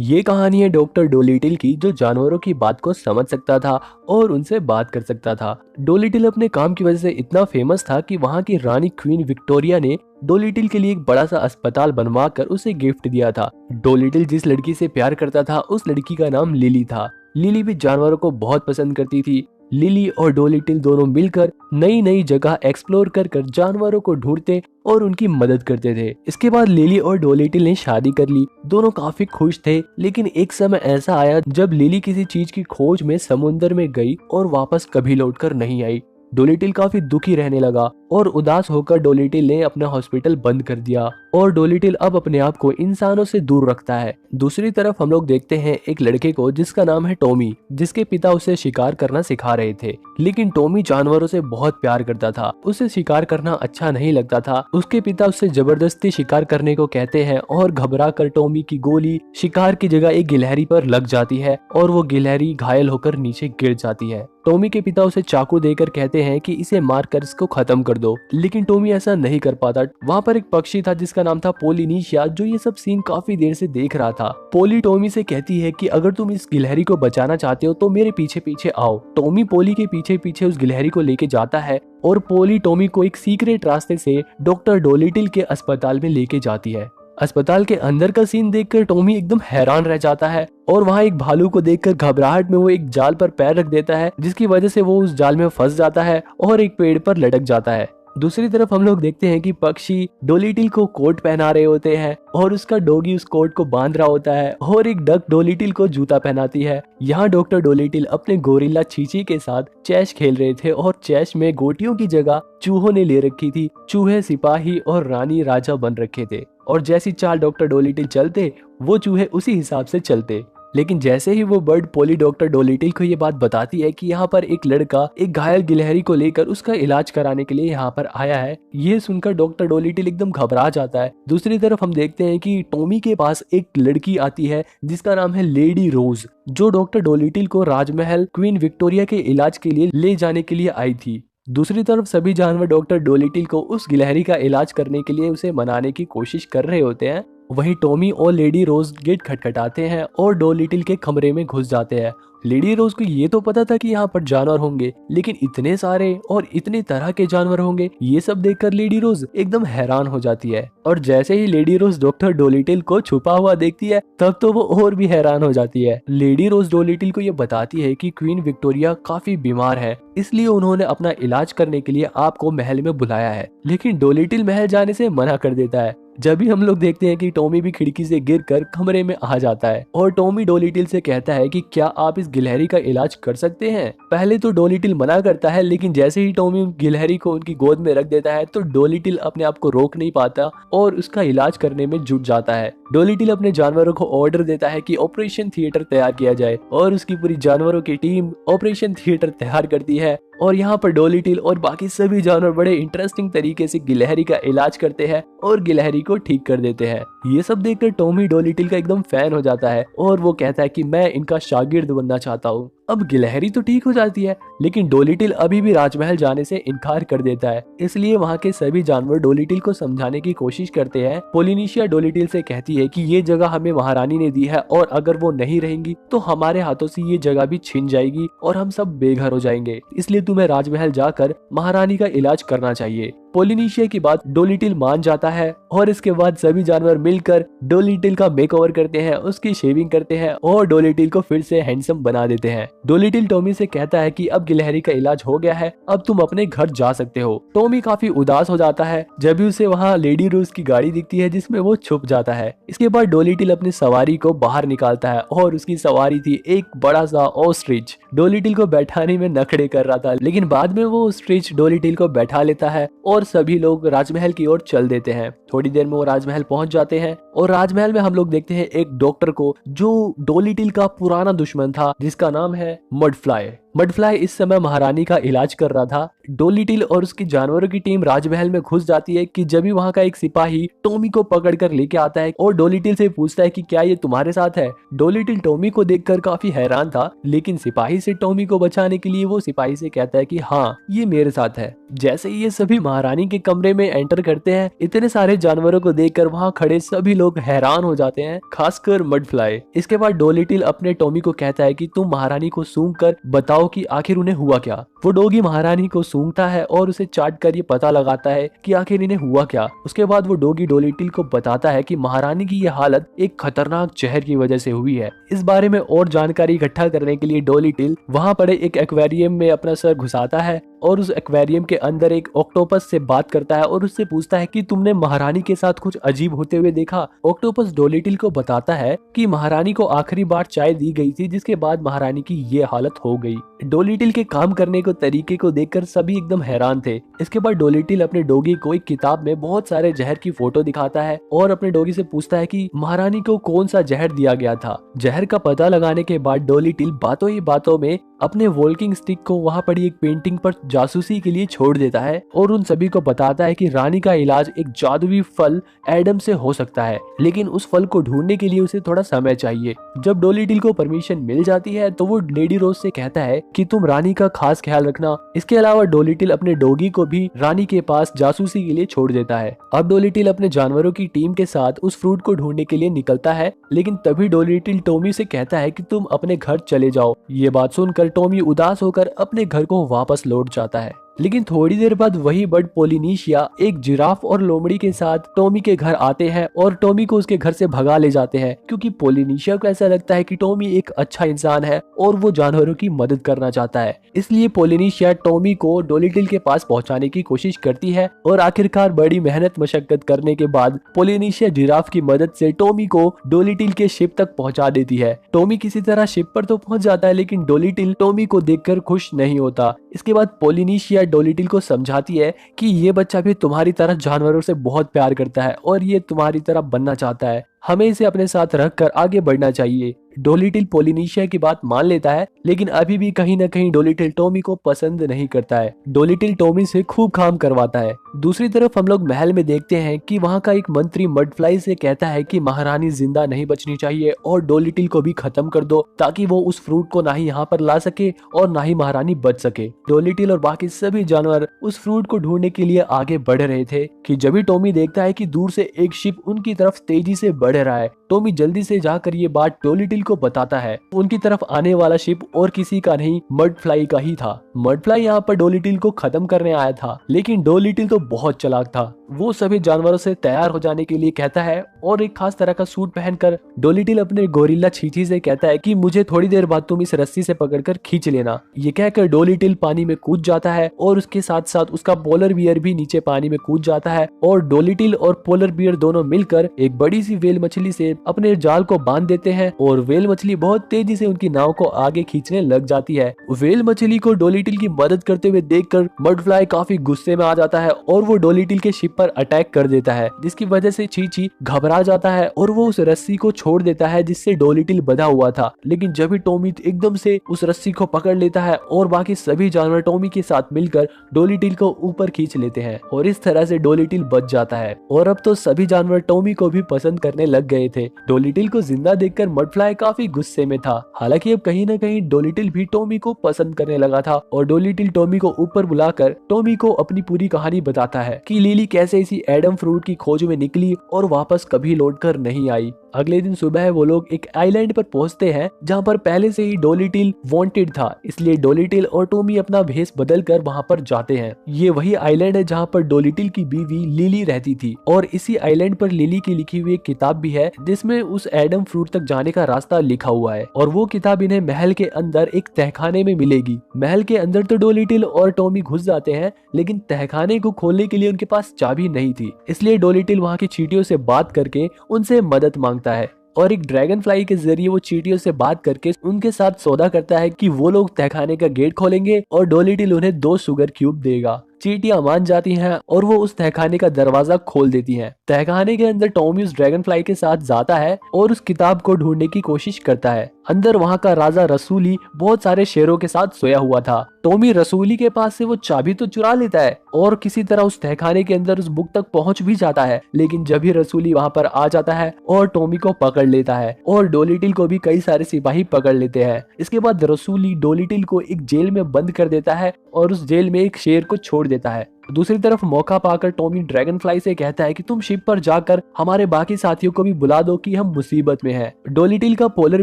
ये कहानी है डॉक्टर डोलिटिल की, जो जानवरों की बात को समझ सकता था और उनसे बात कर सकता था। डोलिटिल अपने काम की वजह से इतना फेमस था कि वहाँ की रानी क्वीन विक्टोरिया ने डोलिटिल के लिए एक बड़ा सा अस्पताल बनवा कर उसे गिफ्ट दिया था। डोलिटिल जिस लड़की से प्यार करता था उस लड़की का नाम लिली था। लिली भी जानवरों को बहुत पसंद करती थी। लिली और डोलिटिल दोनों मिलकर नई नई जगह एक्सप्लोर कर कर जानवरों को ढूंढते और उनकी मदद करते थे। इसके बाद लिली और डोलिटिल ने शादी कर ली। दोनों काफी खुश थे, लेकिन एक समय ऐसा आया जब लिली किसी चीज की खोज में समुद्र में गई और वापस कभी लौटकर नहीं आई। डोलिटिल काफी दुखी रहने लगा और उदास होकर डोलिटिल ने अपना हॉस्पिटल बंद कर दिया और डोलिटिल अब अपने आप को इंसानों से दूर रखता है। दूसरी तरफ हम लोग देखते हैं एक लड़के को जिसका नाम है टॉमी, जिसके पिता उसे शिकार करना सिखा रहे थे। लेकिन टॉमी जानवरों से बहुत प्यार करता था, उसे शिकार करना अच्छा नहीं लगता था। उसके पिता उससे जबरदस्ती शिकार करने को कहते हैं और घबरा कर टॉमी की गोली शिकार की जगह एक गिलहरी पर लग जाती है और वो गिलहरी घायल होकर नीचे गिर जाती है। टॉमी के पिता उसे चाकू देकर कहते हैं कि इसे मारकर इसको खत्म कर दो, लेकिन टॉमी ऐसा नहीं कर पाता। वहाँ पर एक पक्षी था जिसका नाम था पोलिनीशिया, जो ये सब सीन काफी देर से देख रहा था। पोली टॉमी से कहती है कि अगर तुम इस गिलहरी को बचाना चाहते हो तो मेरे पीछे पीछे आओ। टॉमी पोली के पीछे पीछे उस गिलहरी को लेके जाता है और पोली टॉमी को एक सीक्रेट रास्ते से डॉक्टर डोलिटिल के अस्पताल में लेके जाती है। अस्पताल के अंदर का सीन देखकर टॉमी एकदम हैरान रह जाता है और वहाँ एक भालू को देखकर घबराहट में वो एक जाल पर पैर रख देता है, जिसकी वजह से वो उस जाल में फंस जाता है और एक पेड़ पर लटक जाता है। दूसरी तरफ हम लोग देखते हैं कि पक्षी डोलिटिल को कोट पहना रहे होते हैं और उसका डॉगी उस कोट को बांध रहा होता है और एक डक डोलिटिल को जूता पहनाती है। यहाँ डॉक्टर डोलिटिल अपने गोरिल्ला चीची के साथ चेस खेल रहे थे और चेस में गोटियों की जगह चूहों ने ले रखी थी। चूहे सिपाही और रानी राजा बन रखे थे और जैसी चाल डॉक्टर डोलिटिल चलते वो चूहे उसी हिसाब से चलते। लेकिन जैसे ही वो बर्ड पोली डॉक्टर डोलिटिल को ये बात बताती है कि यहाँ पर एक लड़का एक घायल गिलहरी को लेकर उसका इलाज कराने के लिए यहाँ पर आया है, ये सुनकर डॉक्टर डोलिटिल एकदम घबरा जाता है। दूसरी तरफ हम देखते हैं कि टॉमी के पास एक लड़की आती है जिसका नाम है लेडी रोज, जो डॉक्टर डोलिटिल को राजमहल क्वीन विक्टोरिया के इलाज के लिए ले जाने के लिए आई थी। दूसरी तरफ सभी जानवर डॉक्टर डोलिटिल को उस गिलहरी का इलाज करने के लिए उसे मनाने की कोशिश कर रहे होते हैं। वहीं टॉमी और लेडी रोज गेट खटखटाते हैं और डोलिटिल के कमरे में घुस जाते हैं। लेडी रोज को ये तो पता था कि यहाँ पर जानवर होंगे, लेकिन इतने सारे और इतने तरह के जानवर होंगे, ये सब देखकर लेडी रोज एकदम हैरान हो जाती है। और जैसे ही लेडी रोज डॉक्टर डोलिटिल को छुपा हुआ देखती है तब तो वो और भी हैरान हो जाती है। लेडी रोज डोलिटिल को ये बताती है कि क्वीन विक्टोरिया काफी बीमार है, इसलिए उन्होंने अपना इलाज करने के लिए आपको महल में बुलाया है। लेकिन डोलिटिल महल जाने से मना कर देता है। जब भी हम लोग देखते हैं कि टॉमी भी खिड़की से गिरकर कमरे में आ जाता है और टॉमी डोलिटिल से कहता है कि क्या आप इस गिलहरी का इलाज कर सकते हैं। पहले तो डोलिटिल मना करता है, लेकिन जैसे ही टॉमी गिलहरी को उनकी गोद में रख देता है तो डोलिटिल अपने आप को रोक नहीं पाता और उसका इलाज करने में जुट जाता है। डोलिटिल अपने जानवरों को ऑर्डर देता है कि ऑपरेशन थिएटर तैयार किया जाए और उसकी पूरी जानवरों की टीम ऑपरेशन थिएटर तैयार करती है और यहाँ पर डोलिटिल और बाकी सभी जानवर बड़े इंटरेस्टिंग तरीके से गिलहरी का इलाज करते हैं और गिलहरी को ठीक कर देते हैं। ये सब देखकर टॉमी डोलिटिल का एकदम फैन हो जाता है और वो कहता है कि मैं इनका शागिर्द बनना चाहता हूँ। अब गिलहरी तो ठीक हो जाती है, लेकिन डोलिटिल अभी भी राजमहल जाने से इनकार कर देता है। इसलिए वहाँ के सभी जानवर डोलिटिल को समझाने की कोशिश करते हैं। पोलिनीशिया डोलिटिल से कहती है कि ये जगह हमें महारानी ने दी है और अगर वो नहीं रहेंगी तो हमारे हाथों से ये जगह भी छिन जाएगी और हम सब बेघर हो जाएंगे, इसलिए तुम्हें राजमहल जाकर महारानी का इलाज करना चाहिए। पोलिनीशिया की बात डोलिटिल मान जाता है और इसके बाद सभी जानवर मिलकर डोलिटिल का मेकओवर करते हैं, उसकी शेविंग करते हैं और डोलिटिल को फिर से हैंडसम बना देते हैं। डोलिटिल टॉमी से कहता है कि अब गिलहरी का इलाज हो गया है, अब तुम अपने घर जा सकते हो। टॉमी काफी उदास हो जाता है जब भी उसे वहाँ लेडी रोज की गाड़ी दिखती है जिसमें वो छुप जाता है। इसके बाद डोलिटिल अपनी सवारी को बाहर निकालता है और उसकी सवारी थी एक बड़ा सा ऑस्ट्रिच। डोलिटिल को बैठाने में नखरे कर रहा था, लेकिन बाद में वो ऑस्ट्रिच डोलिटिल को बैठा लेता है और सभी लोग राजमहल की ओर चल देते हैं। थोड़ी देर में वो राजमहल पहुंच जाते हैं और राजमहल में हम लोग देखते हैं एक डॉक्टर को जो डोलिटिल का पुराना दुश्मन था, जिसका नाम है मडफ्लाई। मडफ्लाई इस समय महारानी का इलाज कर रहा था। डोलिटिल और उसकी जानवरों की टीम राजमहल में घुस जाती है कि जब भी वहां का एक सिपाही टॉमी को पकड़ कर लेके आता है और डोलिटिल से पूछता है कि क्या ये तुम्हारे साथ है। डोलिटिल टॉमी को देखकर काफी हैरान था, लेकिन सिपाही से टॉमी को बचाने के लिए वो सिपाही से कहता है कि हाँ, ये मेरे साथ है। जैसे ही ये सभी महारानी के कमरे में एंटर करते हैं, इतने सारे जानवरों को देखकर वहां खड़े सभी लोग हैरान हो जाते हैं, खासकर मडफ्लाई। इसके बाद डोलिटिल अपने टॉमी को कहता है कि तुम महारानी को सूंघ कर बताओ कि आखिर उन्हें हुआ क्या। वो डॉगी महारानी को सूंघता है और उसे चाट कर ये पता लगाता है कि आखिर इन्हें हुआ क्या। उसके बाद वो डॉगी डोलिटिल को बताता है कि महारानी की ये हालत एक खतरनाक जहर की वजह से हुई है। इस बारे में और जानकारी इकट्ठा करने के लिए डोलिटिल वहां पड़े एक एक्वेरियम में अपना सर घुसाता है और उस एक्वेरियम के अंदर एक ऑक्टोपस से बात करता है और उससे पूछता है कि तुमने महारानी के साथ कुछ अजीब होते हुए देखा। ऑक्टोपस डोलिटिल को बताता है कि महारानी को आखिरी बार चाय दी गई थी, जिसके बाद महारानी की ये हालत हो गई। डोलिटिल के काम करने को तरीके को देखकर सभी एकदम हैरान थे। इसके बाद डोलिटिल अपने डॉगी को एक किताब में बहुत सारे जहर की फोटो दिखाता है और अपने डॉगी से पूछता है कि महारानी को कौन सा जहर दिया गया था। जहर का पता लगाने के बाद डोलिटिल बातों ही बातों में अपने वॉकिंग स्टिक को वहां पड़ी एक पेंटिंग पर जासूसी के लिए छोड़ देता है और उन सभी को बताता है कि रानी का इलाज एक जादुई फल एडम से हो सकता है, लेकिन उस फल को ढूंढने के लिए उसे थोड़ा समय चाहिए। जब डोलिटिल को परमिशन मिल जाती है तो वो लेडी रोज से कहता है कि तुम रानी का खास ख्याल रखना। इसके अलावा डोलिटिल अपने डॉगी को भी रानी के पास जासूसी के लिए छोड़ देता है। अब डोलिटिल अपने जानवरों की टीम के साथ उस फ्रूट को ढूंढने के लिए निकलता है, लेकिन तभी डोलिटिल टॉमी से कहता है कि तुम अपने घर चले जाओ। ये बात सुनकर टॉमी उदास होकर अपने घर को वापस लौट जाता है। लेकिन थोड़ी देर बाद वही बर्ड पोलिनेशिया एक जिराफ और लोमड़ी के साथ टॉमी के घर आते हैं और टॉमी को उसके घर से भगा ले जाते हैं, क्योंकि पोलिनेशिया को ऐसा लगता है कि टॉमी एक अच्छा इंसान है और वो जानवरों की मदद करना चाहता है। इसलिए पोलिनेशिया टॉमी को डोलिटिल के पास पहुंचाने की कोशिश करती है और आखिरकार बड़ी मेहनत मशक्कत करने के बाद पोलिनेशिया जिराफ की मदद से टॉमी को डोलिटिल के शिप तक पहुंचा देती है। टॉमी किसी तरह शिप पर तो पहुंच जाता है, लेकिन डोलिटिल टॉमी को देखकर खुश नहीं होता। इसके बाद पोलिनेशिया डोलिटिल को समझाती है कि ये बच्चा भी तुम्हारी तरह जानवरों से बहुत प्यार करता है और ये तुम्हारी तरह बनना चाहता है। हमें इसे अपने साथ रखकर आगे बढ़ना चाहिए। डोलिटिल पोलिनेशिया की बात मान लेता है, लेकिन अभी भी कहीं न कहीं डोलिटिल टॉमी को पसंद नहीं करता है। डोलिटिल टॉमी से खूब काम करवाता है। दूसरी तरफ हम लोग महल में देखते हैं कि वहाँ का एक मंत्री मडफ्लाई से कहता है कि महारानी जिंदा नहीं बचनी चाहिए और डोलिटिल को भी खत्म कर दो, ताकि वो उस फ्रूट को ना ही यहाँ पर ला सके और ना ही महारानी बच सके। डोलिटिल और बाकी सभी जानवर उस फ्रूट को ढूंढने के लिए आगे बढ़ रहे थे कि जब भी टॉमी देखता है कि दूर से एक शिप उनकी तरफ तेजी से बढ़ रहा है। टॉमी जल्दी से जाकर ये बात डोलिटिल को बताता है। उनकी तरफ आने वाला शिप और किसी का नहीं, मडफ्लाई का ही था। मडफ्लाई यहाँ पर डोलिटिल को खत्म करने आया था, लेकिन डोलिटिल तो बहुत चालाक था। वो सभी जानवरों से तैयार हो जाने के लिए कहता है और एक खास तरह का सूट पहनकर डोलिटिल अपने गोरिल्ला चींटी से कहता है कि मुझे थोड़ी देर बाद तुम इस रस्सी से पकड़कर खींच लेना। ये कहकर डोलिटिल पानी में कूद जाता है और उसके साथ साथ उसका पोलर बियर भी नीचे पानी में कूद जाता है और डोलिटिल और पोलर बियर दोनों मिलकर एक बड़ी सी व्हेल मछली से अपने जाल को बांध देते हैं और व्हेल मछली बहुत तेजी से उनकी नाव को आगे खींचने लग जाती है। व्हेल मछली को डोलिटिल की मदद करते हुए देखकर मडफ्लाई काफी गुस्से में आ जाता है और वो डोलिटिल के शिप पर अटैक कर देता है, जिसकी वजह से चींची घबरा जाता है और वो उस रस्सी को छोड़ देता है जिससे डोलिटिल बंधा हुआ था। लेकिन जब भी टॉमी एकदम से उस रस्सी को पकड़ लेता है और बाकी सभी जानवर टॉमी के साथ मिलकर डोलिटिल को ऊपर खींच लेते हैं और इस तरह से डोलिटिल बच जाता है। और अब तो सभी जानवर टॉमी को भी पसंद करने लग गए थे। डोलिटिल को जिंदा देखकर मडफ्लाई काफी गुस्से में था। हालांकि अब कहीं न कहीं डोलिटिल भी टॉमी को पसंद करने लगा था और डोलिटिल टॉमी को ऊपर बुलाकर टॉमी को अपनी पूरी कहानी बताता है कि लिली कैसे इसी एडम फ्रूट की खोज में निकली और वापस कभी लौटकर नहीं आई। अगले दिन सुबह वो लोग एक आइलैंड पर पहुंचते हैं जहां पर पहले से ही डोलिटिल वांटेड था, इसलिए डोलिटिल और टॉमी अपना भेष बदलकर वहां पर जाते हैं। ये वही आइलैंड है जहां पर डोलिटिल की बीवी लिली रहती थी और इसी आइलैंड पर लिली की लिखी हुई एक किताब भी है जिसमें उस एडम फ्रूट तक जाने का रास्ता लिखा हुआ है और वो किताब इन्हें महल के अंदर एक तहखाने में मिलेगी। महल के अंदर तो डोलिटिल और टॉमी घुस जाते हैं, लेकिन तहखाने को खोलने के लिए उनके पास चाबी नहीं थी, इसलिए डोलिटिल वहां की चींटियों से बात करके उनसे मदद मांगता है और एक ड्रैगन फ्लाई के जरिए वो चींटियों से बात करके उनके साथ सौदा करता है कि वो लोग तहखाने का गेट खोलेंगे और डोलिटिल उन्हें 2 शुगर क्यूब देगा। चींटियां मान जाती हैं और वो उस तहखाने का दरवाजा खोल देती हैं। तहखाने के अंदर टॉमी उस ड्रैगन फ्लाई के साथ जाता है और उस किताब को ढूंढने की कोशिश करता है। अंदर वहाँ का राजा रसूली बहुत सारे शेरों के साथ सोया हुआ था। टॉमी रसूली के पास से वो चाबी तो चुरा लेता है और किसी तरह उस तहखाने के अंदर उस बुक तक पहुंच भी जाता है, लेकिन जब भी रसूली वहाँ पर आ जाता है और टॉमी को पकड़ लेता है और डोलिटिल को भी कई सारे सिपाही पकड़ लेते हैं। इसके बाद रसूली डोलिटिल को एक जेल में बंद कर देता है और उस जेल में एक शेर को छोड़ देता है। दूसरी तरफ मौका पाकर टॉमी ड्रैगन फ्लाई से कहता है कि तुम शिप पर जाकर हमारे बाकी साथियों को भी बुला दो कि हम मुसीबत में हैं। डोलिटिल का पोलर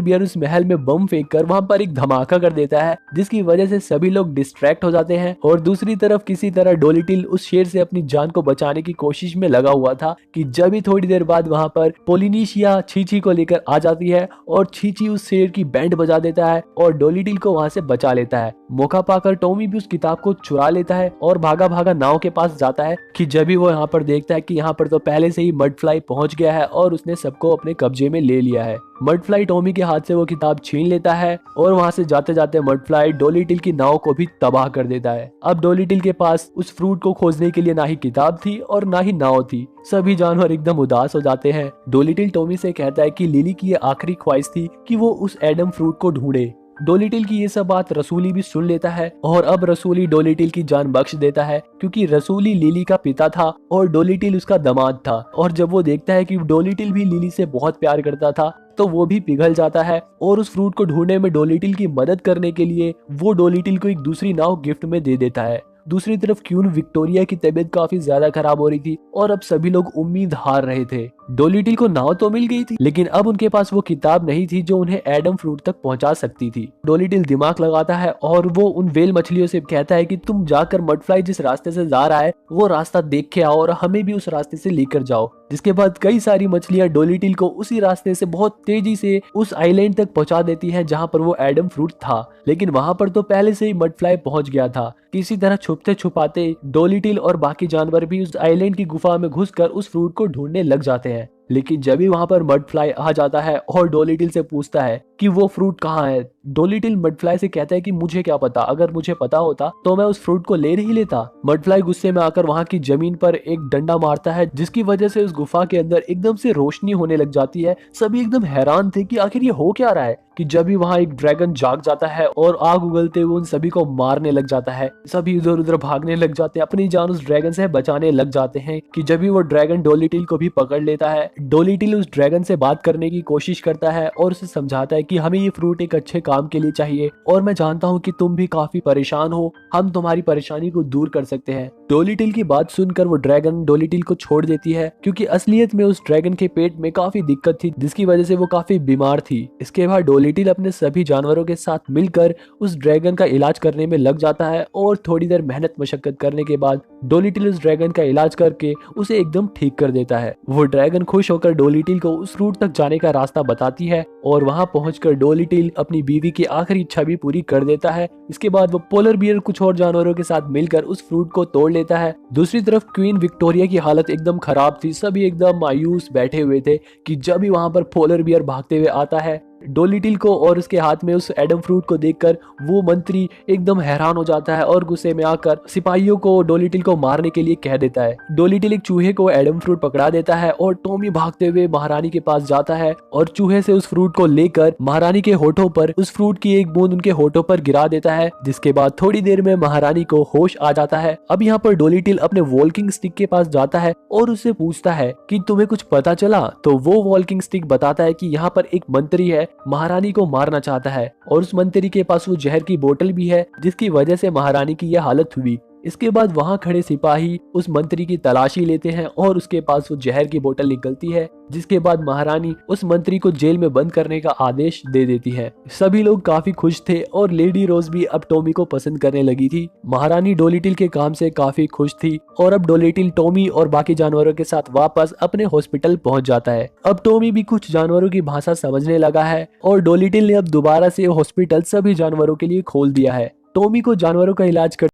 बियर उस महल में बम फेंक कर वहाँ पर एक धमाका कर देता है, जिसकी वजह से सभी लोग डिस्ट्रैक्ट हो जाते हैं। और दूसरी तरफ किसी तरह डोलिटिल उस शेर से अपनी जान को बचाने की कोशिश में लगा हुआ था कि जब ही थोड़ी देर बाद वहाँ पर पोलिनेशिया छींची को लेकर आ जाती है और छींची उस शेर की बैंड बजा देता है और डोलिटिल को वहाँ से बचा लेता है। मौका पाकर टॉमी भी उस किताब को चुरा लेता है और भागा भागा नाव के पास जाता है कि जब भी वो यहाँ पर देखता है कि यहाँ पर तो पहले से ही मड फ्लाई पहुंच गया है और उसने सबको अपने कब्जे में ले लिया है। मड फ्लाई टॉमी के हाथ से वो किताब छीन लेता है और वहां से जाते जाते मड फ्लाई डोलिटिल की नाव को भी तबाह कर देता है। अब डोलिटिल के पास उस फ्रूट को खोजने के लिए ना ही किताब थी और ना ही नाव थी। सभी जानवर एकदम उदास हो जाते हैं। डोलिटिल टॉमी से कहता है कि लिली की ये आखिरी ख्वाहिश थी कि वो उस एडम फ्रूट को ढूंढे। डोलिटिल की ये सब बात रसूली भी सुन लेता है और अब रसूली डोलिटिल की जान बख्श देता है, क्योंकि रसूली लिली का पिता था और डोलिटिल उसका दामाद था। और जब वो देखता है कि डोलिटिल भी लिली से बहुत प्यार करता था तो वो भी पिघल जाता है और उस फ्रूट को ढूंढने में डोलिटिल की मदद करने के लिए वो डोलिटिल को एक दूसरी नाव गिफ्ट में दे देता है। दूसरी तरफ क्वीन विक्टोरिया की तबीयत काफी ज्यादा खराब हो रही थी और अब सभी लोग उम्मीद हार रहे थे। डोलिटिल को नाव तो मिल गई थी, लेकिन अब उनके पास वो किताब नहीं थी जो उन्हें एडम फ्रूट तक पहुंचा सकती थी। डोलिटिल दिमाग लगाता है और वो उन वेल मछलियों से कहता है कि तुम जाकर मडफ्लाई जिस रास्ते से जा रहा है वो रास्ता देख के आओ और हमें भी उस रास्ते से लेकर जाओ। जिसके बाद कई सारी मछलियां डोलिटिल को उसी रास्ते से बहुत तेजी से उस आइलैंड तक पहुंचा देती हैं जहां पर वो एडम फ्रूट था, लेकिन वहां पर तो पहले से ही मडफ्लाई पहुंच गया था। किसी तरह छुपते छुपाते डोलिटिल और बाकी जानवर भी उस आइलैंड की गुफा में घुसकर उस फ्रूट को ढूंढने लग जाते हैं। लेकिन जब भी वहां पर मडफ्लाई आ जाता है और डोलिटिल से पूछता है कि वो फ्रूट कहाँ है, डोलिटिल मडफ्लाई से कहता है कि मुझे क्या पता, अगर मुझे पता होता तो मैं उस फ्रूट को ले नहीं लेता। मडफ्लाई गुस्से में आकर वहां की जमीन पर एक डंडा मारता है, जिसकी वजह से उस गुफा के अंदर एकदम से रोशनी होने लग जाती है। सभी एकदम हैरान थे कि आखिर ये हो क्या रहा है, कि जब भी वहां एक ड्रैगन जाग जाता है और आग उगलते हुए उन सभी को मारने लग जाता है। सभी इधर उधर भागने लग जाते हैं, अपनी जान उस ड्रैगन से बचाने लग जाते हैं कि जब भी वो ड्रैगन डोलिटिल को भी पकड़ लेता है। डोलिटिल उस ड्रैगन से बात करने की कोशिश करता है और उसे समझाता है कि हमें ये फ्रूट एक अच्छे काम के लिए चाहिए और मैं जानता हूँ कि तुम भी काफी परेशान हो, हम तुम्हारी परेशानी को दूर कर सकते हैं। डोलिटिल की बात सुनकर वो ड्रैगन डोलिटिल को छोड़ देती है, क्योंकि असलियत में उस ड्रैगन के पेट में काफी दिक्कत थी, जिसकी वजह से वो काफी बीमार थी। इसके बाद डोलिटिल अपने सभी जानवरों के साथ मिलकर उस ड्रैगन का इलाज करने में लग जाता है और थोड़ी देर मेहनत मशक्कत करने के बाद डोलिटिल उस ड्रैगन का इलाज करके उसे एकदम ठीक कर देता है। वो ड्रैगन खुश होकर डोलिटिल को उस रूट तक जाने का रास्ता बताती है और वहां पहुंचकर डोलिटिल अपनी बीवी की आखिरी इच्छा भी पूरी कर देता है। इसके बाद वो पोलर बियर कुछ और जानवरों के साथ मिलकर उस फ्रूट को तोड़ लेता है। दूसरी तरफ क्वीन विक्टोरिया की हालत एकदम खराब थी, सभी एकदम मायूस बैठे हुए थे कि जब भी वहां पर पोलर बियर भागते हुए आता है डोलिटिल को और उसके हाथ में उस एडम फ्रूट को देखकर वो मंत्री एकदम हैरान हो जाता है और गुस्से में आकर सिपाहियों को डोलिटिल को मारने के लिए कह देता है। डोलिटिल एक चूहे को एडम फ्रूट पकड़ा देता है और टॉमी भागते हुए महारानी के पास जाता है और चूहे से उस फ्रूट को लेकर महारानी के होठों पर उस फ्रूट की एक बूंद उनके होठों पर गिरा देता है, जिसके बाद थोड़ी देर में महारानी को होश आ जाता है। अब यहाँ पर डोलिटिल अपने वॉल्किंग स्टिक के पास जाता है और उससे पूछता है कि तुम्हें कुछ पता चला, तो वो वॉल्किंग स्टिक बताता है कि यहाँ पर एक मंत्री है, महारानी को मारना चाहता है और उस मंत्री के पास वो जहर की बोतल भी है, जिसकी वजह से महारानी की यह हालत हुई। इसके बाद वहां खड़े सिपाही उस मंत्री की तलाशी लेते हैं और उसके पास वो जहर की बोतल निकलती है, जिसके बाद महारानी उस मंत्री को जेल में बंद करने का आदेश दे देती है। सभी लोग काफी खुश थे और लेडी रोज भी अब टॉमी को पसंद करने लगी थी। महारानी डोलिटिल के काम से काफी खुश थी और अब डोलिटिल टॉमी और बाकी जानवरों के साथ वापस अपने हॉस्पिटल पहुंच जाता है। अब टॉमी भी कुछ जानवरों की भाषा समझने लगा है और डोलिटिल ने अब दोबारा से हॉस्पिटल सभी जानवरों के लिए खोल दिया है। टॉमी को जानवरों का इलाज कर